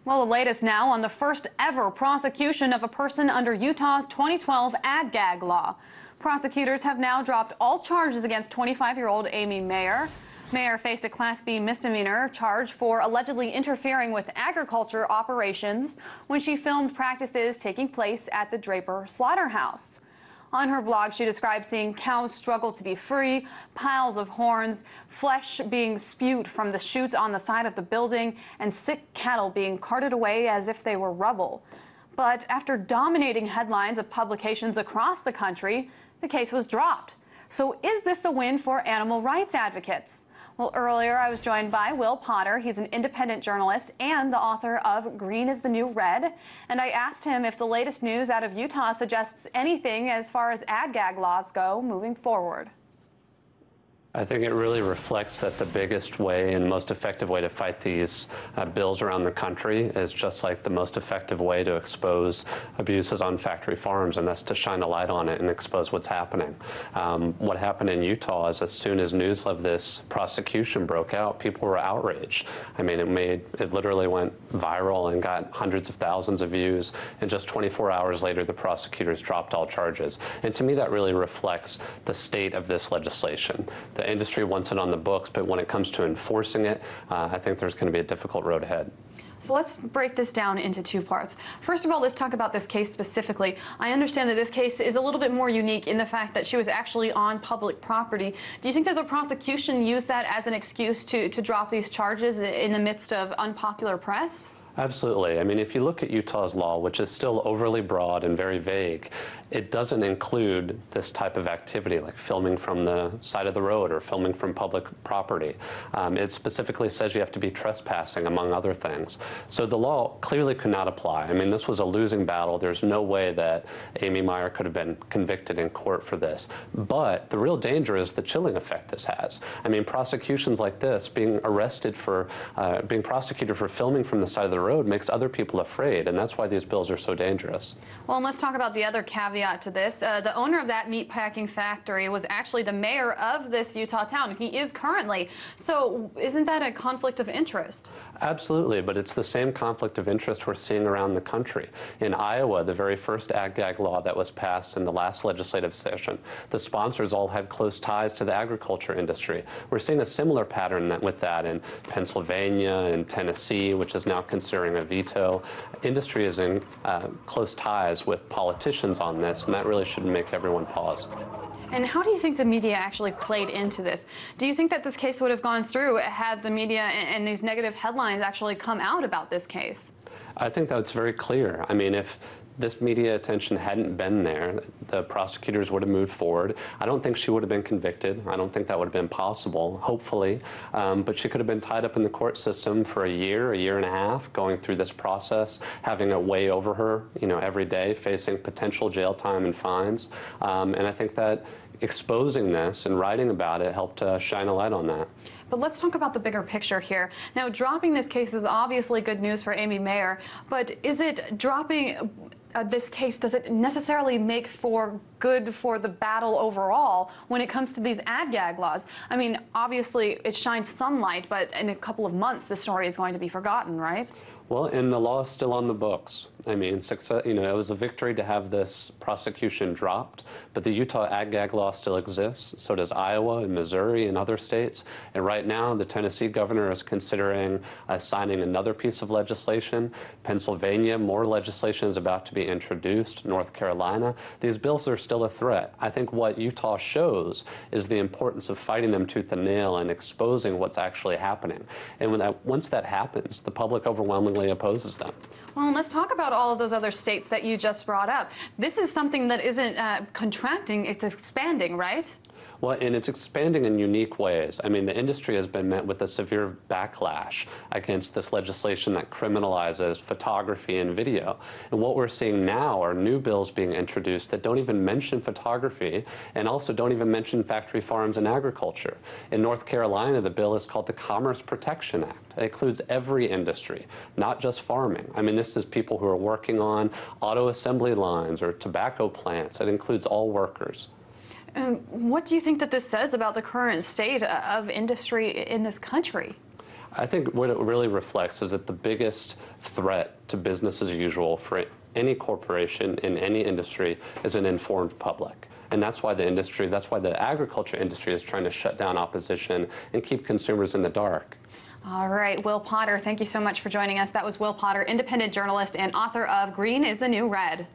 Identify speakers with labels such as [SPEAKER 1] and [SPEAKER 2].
[SPEAKER 1] Well, the latest now on the first ever prosecution of a person under Utah's 2012 Ag-Gag law. Prosecutors have now dropped all charges against 25-year-old Amy Meyer. Meyer faced a Class B misdemeanor charge for allegedly interfering with agriculture operations when she filmed practices taking place at the Draper slaughterhouse. On her blog, she described seeing cows struggle to be free, piles of horns, flesh being spewed from the chute on the side of the building, and sick cattle being carted away as if they were rubble. But after dominating headlines of publications across the country, the case was dropped. So is this a win for animal rights advocates? Well, earlier I was joined by Will Potter. He's an independent journalist and the author of Green is the New Red. And I asked him if the latest news out of Utah suggests anything as far as ag-gag laws go moving forward.
[SPEAKER 2] I think it really reflects that the biggest way and most effective way to fight these bills around the country is just like the most effective way to expose abuses on factory farms, and that's to shine a light on it and expose what's happening. What happened in Utah is as soon as news of this prosecution broke out, people were outraged. I mean, it literally went viral and got hundreds of thousands of views, and just 24 hours later, the prosecutors dropped all charges. And to me, that really reflects the state of this legislation. The industry wants it on the books, but when it comes to enforcing it, I think there's going to be a difficult road ahead.
[SPEAKER 1] So let's break this down into two parts. First of all, let's talk about this case specifically. I understand that this case is a little bit more unique in the fact that she was actually on public property. Do you think that the prosecution used that as an excuse to drop these charges in the midst of unpopular press?
[SPEAKER 2] Absolutely. I mean, if you look at Utah's law, which is still overly broad and very vague, it doesn't include this type of activity like filming from the side of the road or filming from public property. It specifically says you have to be trespassing, among other things. So the law clearly could not apply. I mean, this was a losing battle. There's no way that Amy Meyer could have been convicted in court for this. But the real danger is the chilling effect this has. I mean, prosecutions like this, being arrested for, being prosecuted for filming from the side of the road makes other people afraid, and that's why these bills are so dangerous. Well,
[SPEAKER 1] and let's talk about the other caveat to this. The owner of that meatpacking factory was actually the mayor of this Utah town. He is currently. So isn't that a conflict of interest?
[SPEAKER 2] Absolutely, but it's the same conflict of interest we're seeing around the country. In Iowa, the very first ag-gag law that was passed in the last legislative session, the sponsors all had close ties to the agriculture industry. We're seeing a similar pattern with that in Pennsylvania and Tennessee, which is now considering a veto. Industry is in close ties with politicians on this, and that really should make everyone pause.
[SPEAKER 1] And how do you think the media actually played into this? Do you think that this case would have gone through had the media and these negative headlines actually come out about this case?
[SPEAKER 2] I think that's very clear. I mean, if this media attention hadn't been there, the prosecutors would have moved forward. I don't think she would have been convicted. I don't think that would have been possible, hopefully. But she could have been tied up in the court system for a year and a half, going through this process, having it weigh over her, every day, facing potential jail time and fines. And I think that exposing this and writing about it helped shine a light on that.
[SPEAKER 1] But let's talk about the bigger picture here. Now, dropping this case is obviously good news for Amy Meyer, but is it dropping this case, does it necessarily make for good for the battle overall when it comes to these ag-gag laws? I mean, obviously it shines some light, but in a couple of months the story is going to be forgotten, right?
[SPEAKER 2] Well, and the law is still on the books. I mean, it was a victory to have this prosecution dropped, but the Utah ag-gag law still exists. So does Iowa and Missouri and other states. And right now, the Tennessee governor is considering signing another piece of legislation. Pennsylvania, more legislation is about to be introduced. North Carolina. These bills are still a threat. I think what Utah shows is the importance of fighting them tooth and nail and exposing what's actually happening. And once that happens, the public overwhelmingly opposes them.
[SPEAKER 1] Well, let's talk about all of those other states that you just brought up. This is something that isn't contracting, it's expanding, right?
[SPEAKER 2] Well, and it's expanding in unique ways. I mean, the industry has been met with a severe backlash against this legislation that criminalizes photography and video. And what we're seeing now are new bills being introduced that don't even mention photography and also don't even mention factory farms and agriculture. In North Carolina, the bill is called the Commerce Protection Act. It includes every industry, not just farming. I mean, this is people who are working on auto assembly lines or tobacco plants. It includes all workers.
[SPEAKER 1] What do you think that this says about the current state of industry in this country?
[SPEAKER 2] I think what it really reflects is that the biggest threat to business as usual for any corporation in any industry is an informed public. And that's why the agriculture industry is trying to shut down opposition and keep consumers in the dark.
[SPEAKER 1] All right, Will Potter, thank you so much for joining us. That was Will Potter, independent journalist and author of Green is the New Red.